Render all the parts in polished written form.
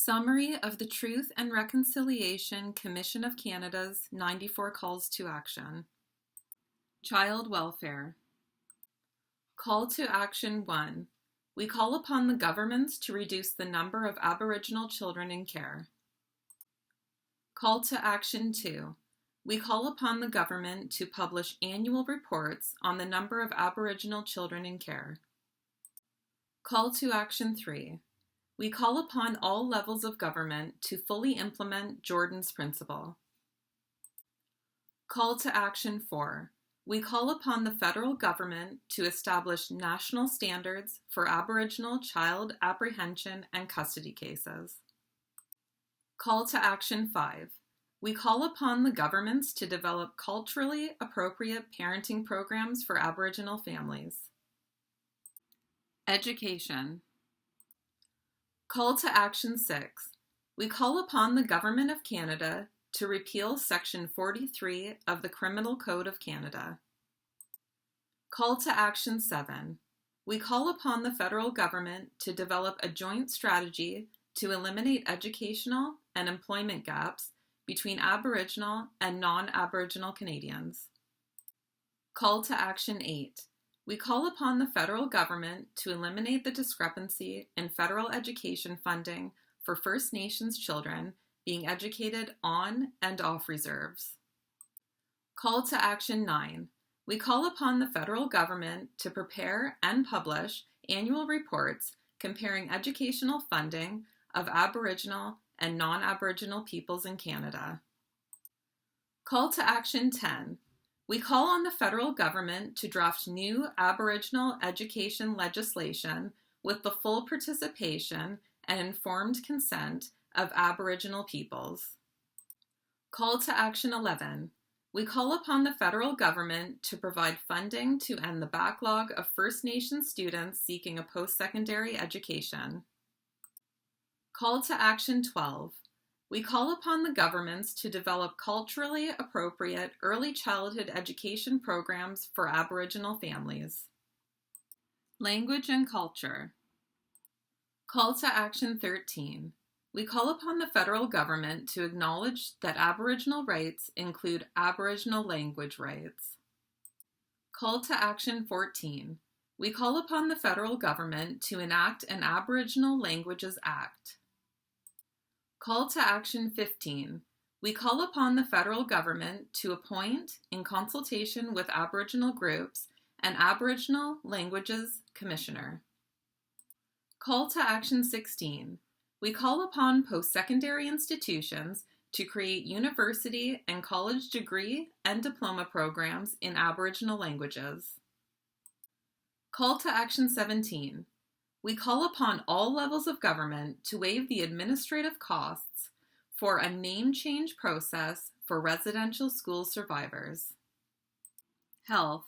Summary of the Truth and Reconciliation Commission of Canada's 94 Calls to Action. Child Welfare. Call to Action 1. We call upon the governments to reduce the number of Aboriginal children in care. Call to Action 2. We call upon the government to publish annual reports on the number of Aboriginal children in care. Call to Action 3. We call upon all levels of government to fully implement Jordan's Principle. Call to Action 4. We call upon the federal government to establish national standards for Aboriginal child apprehension and custody cases. Call to Action 5. We call upon the governments to develop culturally appropriate parenting programs for Aboriginal families. Education. Call to Action 6. We call upon the Government of Canada to repeal Section 43 of the Criminal Code of Canada. Call to Action 7. We call upon the federal government to develop a joint strategy to eliminate educational and employment gaps between Aboriginal and non-Aboriginal Canadians. Call to Action 8. We call upon the federal government to eliminate the discrepancy in federal education funding for First Nations children being educated on and off reserves. Call to Action 9. We call upon the federal government to prepare and publish annual reports comparing educational funding of Aboriginal and non-Aboriginal peoples in Canada. Call to Action 10. We call on the federal government to draft new Aboriginal education legislation with the full participation and informed consent of Aboriginal peoples. Call to Action 11. We call upon the federal government to provide funding to end the backlog of First Nations students seeking a post-secondary education. Call to Action 12. We call upon the governments to develop culturally appropriate early childhood education programs for Aboriginal families. Language and culture. Call to Action 13. We call upon the federal government to acknowledge that Aboriginal rights include Aboriginal language rights. Call to Action 14. We call upon the federal government to enact an Aboriginal Languages Act. Call to Action 15. We call upon the federal government to appoint, in consultation with Aboriginal groups, an Aboriginal Languages Commissioner. Call to Action 16. We call upon post-secondary institutions to create university and college degree and diploma programs in Aboriginal languages. Call to Action 17. We call upon all levels of government to waive the administrative costs for a name change process for residential school survivors. Health.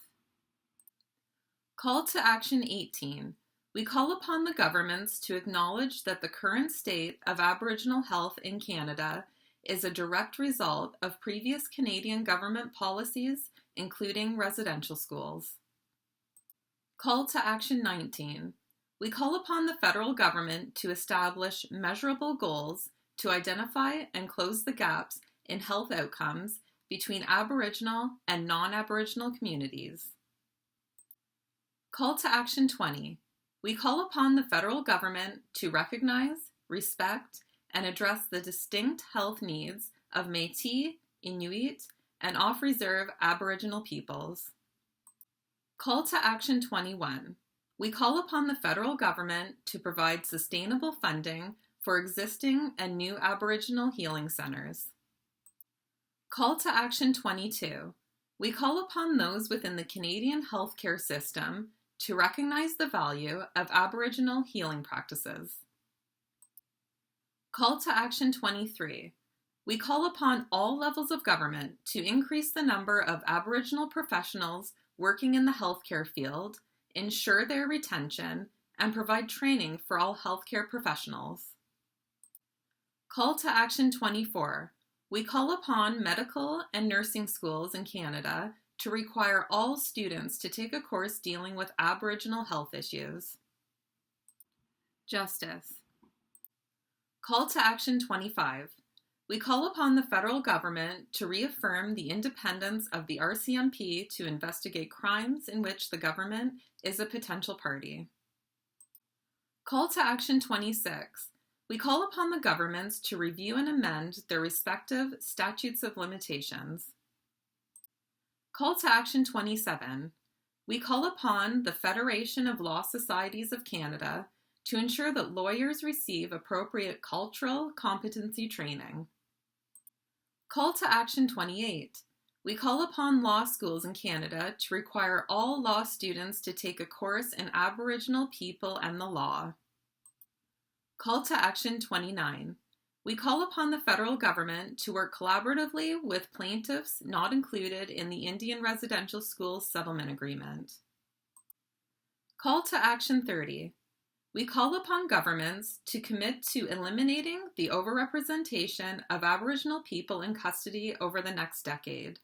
Call to Action 18. We call upon the governments to acknowledge that the current state of Aboriginal health in Canada is a direct result of previous Canadian government policies, including residential schools. Call to Action 19. We call upon the federal government to establish measurable goals to identify and close the gaps in health outcomes between Aboriginal and non-Aboriginal communities. Call to Action 20. We call upon the federal government to recognize, respect, and address the distinct health needs of Métis, Inuit, and off-reserve Aboriginal peoples. Call to Action 21. We call upon the federal government to provide sustainable funding for existing and new Aboriginal healing centers. Call to Action 22. We call upon those within the Canadian healthcare system to recognize the value of Aboriginal healing practices. Call to Action 23. We call upon all levels of government to increase the number of Aboriginal professionals working in the healthcare field, ensure their retention, and provide training for all healthcare professionals. Call to Action 24. We call upon medical and nursing schools in Canada to require all students to take a course dealing with Aboriginal health issues. Justice. Call to Action 25. We call upon the federal government to reaffirm the independence of the RCMP to investigate crimes in which the government is a potential party. Call to Action 26. We call upon the governments to review and amend their respective statutes of limitations. Call to Action 27. We call upon the Federation of Law Societies of Canada to ensure that lawyers receive appropriate cultural competency training. Call to Action 28. We call upon law schools in Canada to require all law students to take a course in Aboriginal people and the law. Call to Action 29. We call upon the federal government to work collaboratively with plaintiffs not included in the Indian Residential Schools Settlement Agreement. Call to Action 30. We call upon governments to commit to eliminating the overrepresentation of Aboriginal people in custody over the next decade.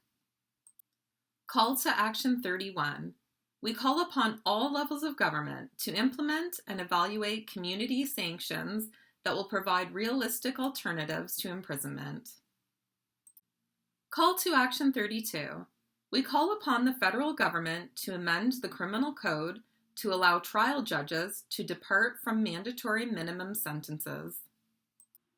Call to Action 31. We call upon all levels of government to implement and evaluate community sanctions that will provide realistic alternatives to imprisonment. Call to Action 32. We call upon the federal government to amend the criminal code to allow trial judges to depart from mandatory minimum sentences.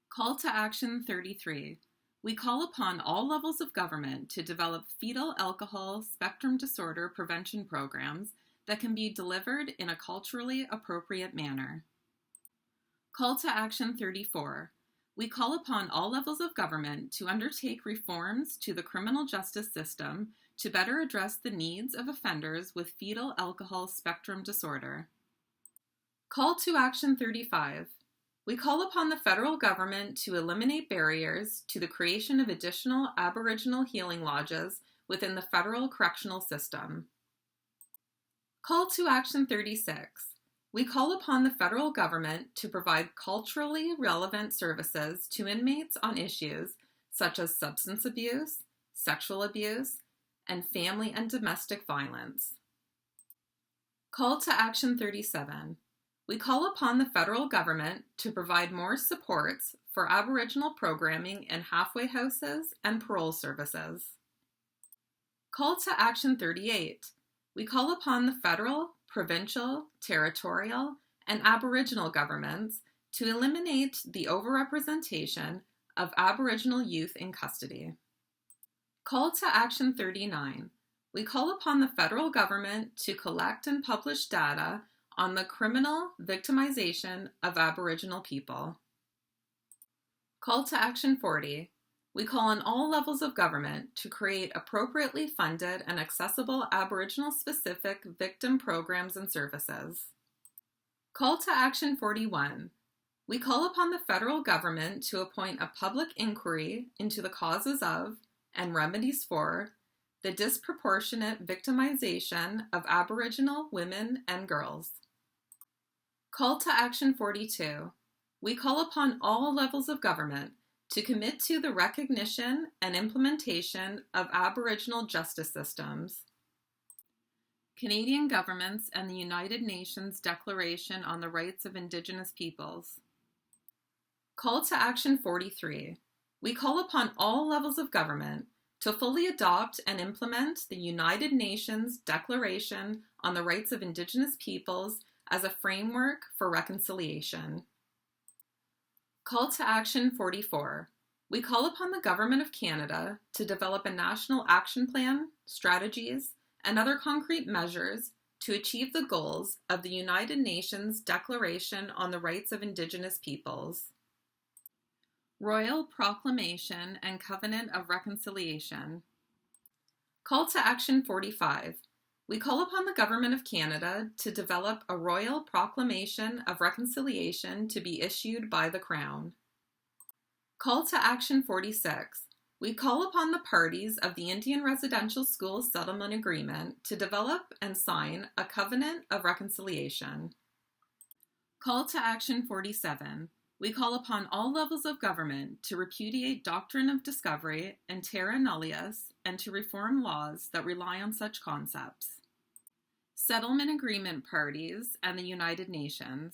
Call to Action 33. We call upon all levels of government to develop fetal alcohol spectrum disorder prevention programs that can be delivered in a culturally appropriate manner. Call to Action 34. We call upon all levels of government to undertake reforms to the criminal justice system to better address the needs of offenders with fetal alcohol spectrum disorder. Call to Action 35. We call upon the federal government to eliminate barriers to the creation of additional Aboriginal healing lodges within the federal correctional system. Call to Action 36. We call upon the federal government to provide culturally relevant services to inmates on issues such as substance abuse, sexual abuse, and family and domestic violence. Call to Action 37. We call upon the federal government to provide more supports for Aboriginal programming in halfway houses and parole services. Call to Action 38. We call upon the federal, provincial, territorial, and Aboriginal governments to eliminate the overrepresentation of Aboriginal youth in custody. Call to Action 39. We call upon the federal government to collect and publish data on the criminal victimization of Aboriginal people. Call to Action 40. We call on all levels of government to create appropriately funded and accessible Aboriginal-specific victim programs and services. Call to Action 41. We call upon the federal government to appoint a public inquiry into the causes of and remedies for the disproportionate victimization of Aboriginal women and girls. Call to Action 42. We call upon all levels of government to commit to the recognition and implementation of Aboriginal justice systems. Canadian governments and the United Nations Declaration on the Rights of Indigenous Peoples. Call to Action 43. We call upon all levels of government to fully adopt and implement the United Nations Declaration on the Rights of Indigenous Peoples as a framework for reconciliation. Call to Action 44. We call upon the Government of Canada to develop a national action plan, strategies, and other concrete measures to achieve the goals of the United Nations Declaration on the Rights of Indigenous Peoples. Royal Proclamation and Covenant of Reconciliation. Call to Action 45. We call upon the Government of Canada to develop a Royal Proclamation of Reconciliation to be issued by the Crown. Call to Action 46. We call upon the parties of the Indian Residential Schools Settlement Agreement to develop and sign a Covenant of Reconciliation. Call to Action 47. We call upon all levels of government to repudiate doctrine of discovery and terra nullius and to reform laws that rely on such concepts. Settlement Agreement parties and the United Nations.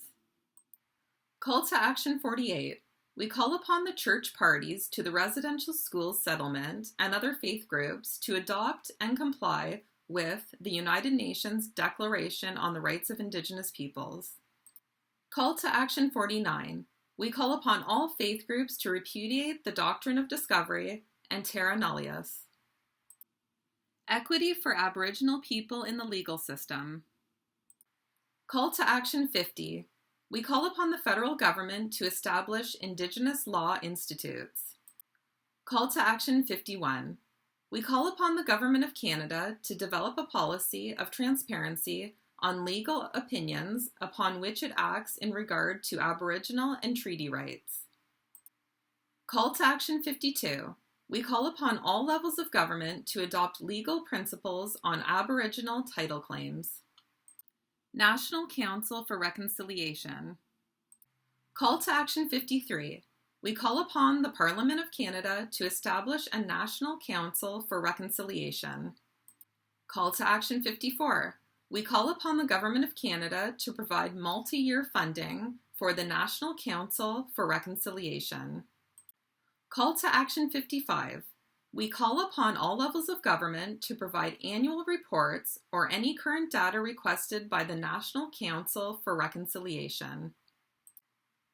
Call to Action 48. we call upon the church parties to the residential school settlement and other faith groups to adopt and comply with the United Nations Declaration on the Rights of Indigenous Peoples. Call to Action 49. We call upon all faith groups to repudiate the doctrine of discovery and terra nullius. Equity for Aboriginal people in the legal system. Call to Action 50. We call upon the federal government to establish Indigenous law institutes. Call to Action 51. We call upon the Government of Canada to develop a policy of transparency on legal opinions upon which it acts in regard to Aboriginal and treaty rights. Call to Action 52. We call upon all levels of government to adopt legal principles on Aboriginal title claims. National Council for Reconciliation. Call to Action 53. We call upon the Parliament of Canada to establish a National Council for Reconciliation. Call to Action 54. We call upon the Government of Canada to provide multi-year funding for the National Council for Reconciliation. Call to Action 55. We call upon all levels of government to provide annual reports or any current data requested by the National Council for Reconciliation.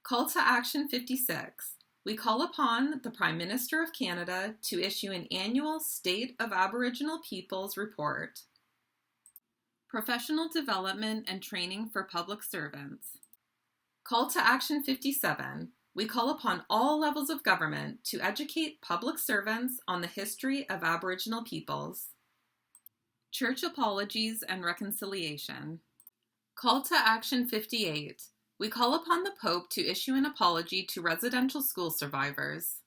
Call to Action 56. We call upon the Prime Minister of Canada to issue an annual State of Aboriginal Peoples report. Professional development and training for public servants. Call to Action 57. We call upon all levels of government to educate public servants on the history of Aboriginal peoples. Church apologies and reconciliation. Call to Action 58. We call upon the Pope to issue an apology to residential school survivors.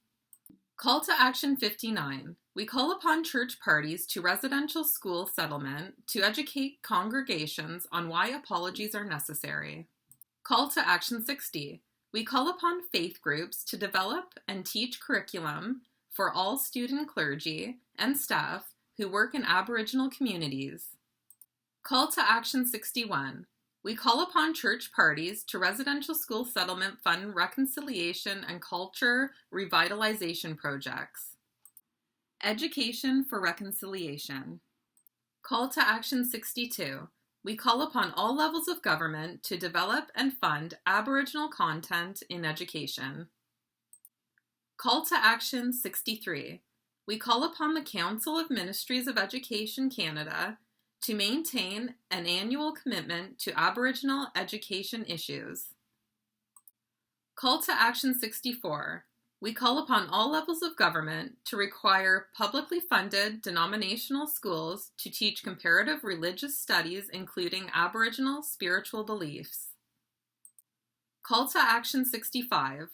Call to Action 59. We call upon church parties to residential school settlement to educate congregations on why apologies are necessary. Call to Action 60. We call upon faith groups to develop and teach curriculum for all student clergy and staff who work in Aboriginal communities. Call to Action 61. We call upon church parties to residential school settlement fund reconciliation and culture revitalization projects. Education for reconciliation. Call to Action 62. We call upon all levels of government to develop and fund Aboriginal content in education. Call to Action 63. We call upon the Council of Ministries of Education Canada to maintain an annual commitment to Aboriginal education issues. Call to Action 64. We call upon all levels of government to require publicly funded denominational schools to teach comparative religious studies including Aboriginal spiritual beliefs. Call to Action 65.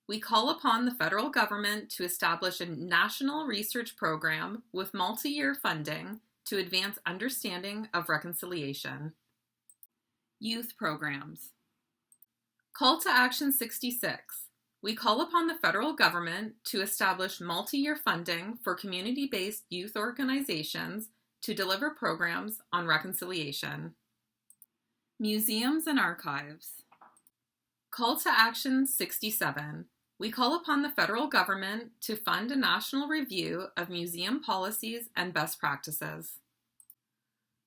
We call upon the federal government to establish a national research program with multi-year funding to advance understanding of reconciliation. Youth programs. Call to Action 66. We call upon the federal government to establish multi-year funding for community-based youth organizations to deliver programs on reconciliation. Museums and archives. Call to Action 67. We call upon the federal government to fund a national review of museum policies and best practices.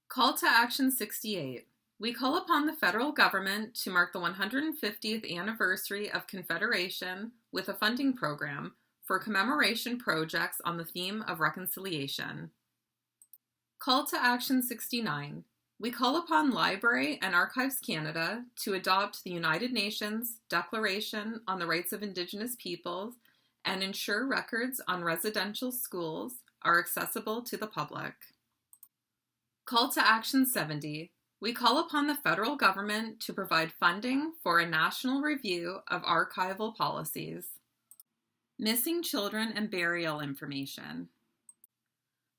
Call to Action 68. We call upon the federal government to mark the 150th anniversary of Confederation with a funding program for commemoration projects on the theme of reconciliation. Call to Action 69. We call upon Library and Archives Canada to adopt the United Nations Declaration on the Rights of Indigenous Peoples and ensure records on residential schools are accessible to the public. Call to Action 70. We call upon the federal government to provide funding for a national review of archival policies. Missing children and burial information.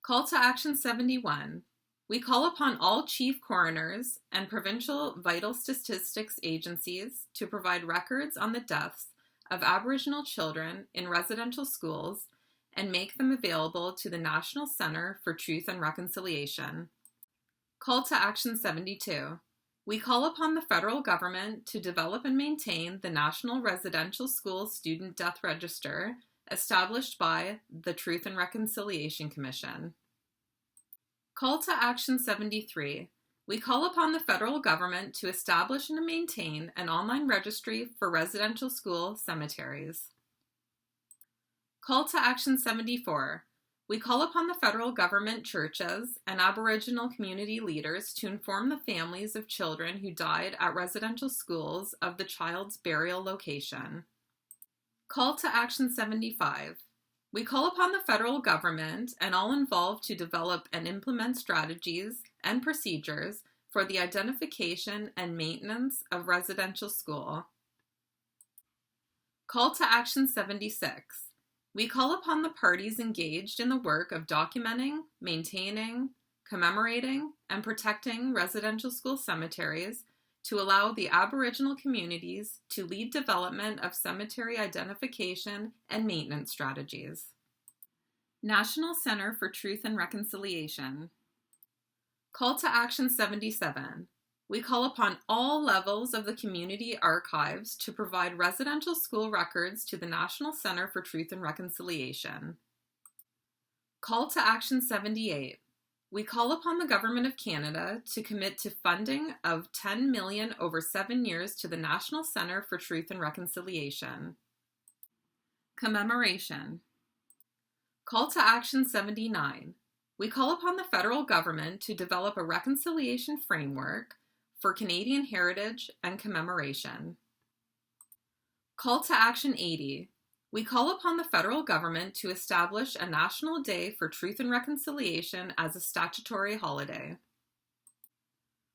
Call to Action 71. We call upon all chief coroners and provincial vital statistics agencies to provide records on the deaths of Aboriginal children in residential schools and make them available to the National Centre for Truth and Reconciliation. Call to Action 72. We call upon the federal government to develop and maintain the National Residential School Student Death Register established by the Truth and Reconciliation Commission. Call to Action 73. We call upon the federal government to establish and maintain an online registry for residential school cemeteries. Call to Action 74. We call upon the federal government, churches, and Aboriginal community leaders to inform the families of children who died at residential schools of the child's burial location. Call to Action 75. We call upon the federal government and all involved to develop and implement strategies and procedures for the identification and maintenance of residential school. Call to Action 76. We call upon the parties engaged in the work of documenting, maintaining, commemorating, and protecting residential school cemeteries to allow the Aboriginal communities to lead development of cemetery identification and maintenance strategies. National Center for Truth and Reconciliation. Call to Action 77. We call upon all levels of the community archives to provide residential school records to the National Center for Truth and Reconciliation. Call to Action 78. We call upon the Government of Canada to commit to funding of $10 million over 7 years to the National Center for Truth and Reconciliation. Commemoration. Call to Action 79. We call upon the federal government to develop a reconciliation framework for Canadian heritage and commemoration. Call to Action 80. We call upon the federal government to establish a National Day for Truth and Reconciliation as a statutory holiday.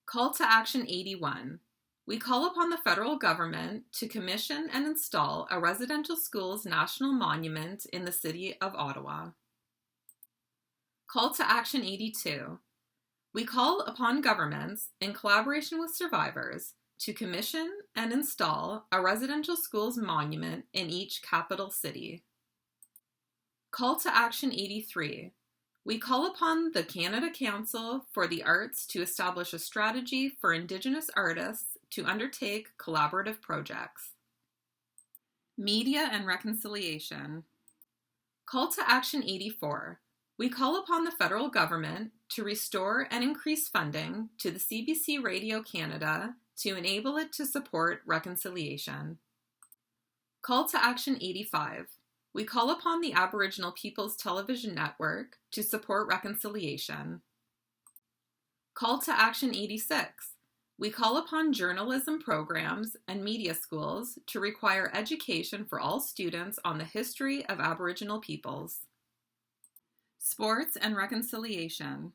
Call to Action 81. We call upon the federal government to commission and install a residential schools national monument in the city of Ottawa. Call to Action 82. We call upon governments, in collaboration with survivors, to commission and install a residential schools monument in each capital city. Call to Action 83. We call upon the Canada Council for the Arts to establish a strategy for Indigenous artists to undertake collaborative projects. Media and Reconciliation. Call to Action 84. We call upon the federal government to restore and increase funding to the CBC Radio Canada to enable it to support reconciliation. Call to Action 85. We call upon the Aboriginal Peoples Television Network to support reconciliation. Call to Action 86. We call upon journalism programs and media schools to require education for all students on the history of Aboriginal peoples. Sports and Reconciliation.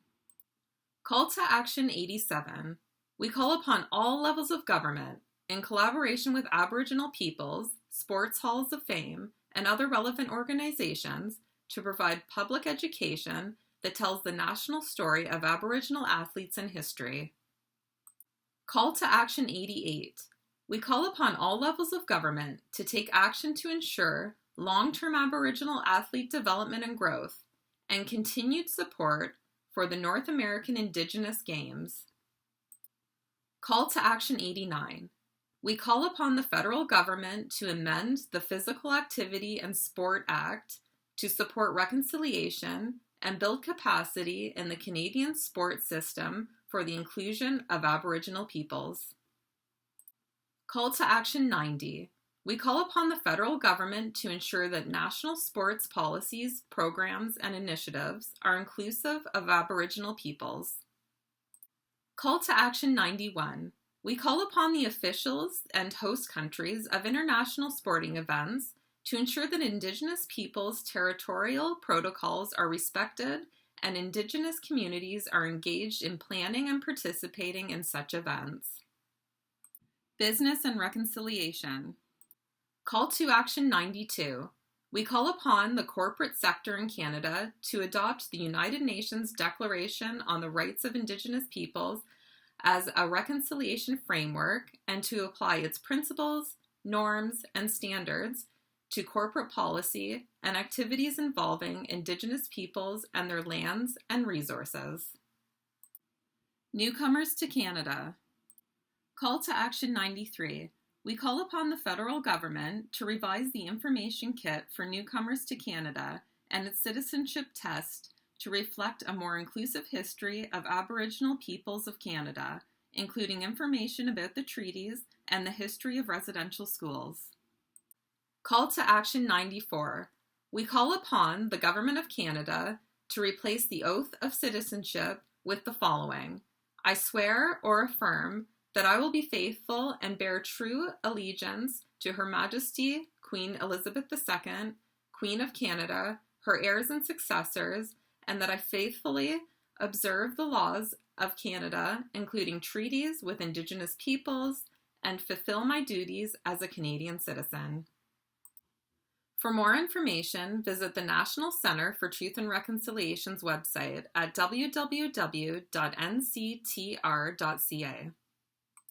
Call to Action 87. We call upon all levels of government, in collaboration with Aboriginal peoples, sports halls of fame, and other relevant organizations, to provide public education that tells the national story of Aboriginal athletes and history. Call to Action 88. We call upon all levels of government to take action to ensure long-term Aboriginal athlete development and growth, and continued support for the North American Indigenous Games. Call to Action 89. We call upon the federal government to amend the Physical Activity and Sport Act to support reconciliation and build capacity in the Canadian sports system for the inclusion of Aboriginal peoples. Call to Action 90. We call upon the federal government to ensure that national sports policies, programs, and initiatives are inclusive of Aboriginal peoples. Call to Action 91. We call upon the officials and host countries of international sporting events to ensure that Indigenous peoples' territorial protocols are respected and Indigenous communities are engaged in planning and participating in such events. Business and Reconciliation. Call to Action 92. We call upon the corporate sector in Canada to adopt the United Nations Declaration on the Rights of Indigenous Peoples as a reconciliation framework and to apply its principles, norms, and standards to corporate policy and activities involving Indigenous peoples and their lands and resources. Newcomers to Canada. Call to Action 93. We call upon the federal government to revise the information kit for newcomers to Canada and its citizenship test to reflect a more inclusive history of Aboriginal peoples of Canada, including information about the treaties and the history of residential schools. Call to Action 94. We call upon the Government of Canada to replace the oath of citizenship with the following: I swear or affirm that I will be faithful and bear true allegiance to Her Majesty Queen Elizabeth II, Queen of Canada, her heirs and successors, and that I faithfully observe the laws of Canada, including treaties with Indigenous peoples, and fulfill my duties as a Canadian citizen. For more information, visit the National Centre for Truth and Reconciliation's website at www.nctr.ca.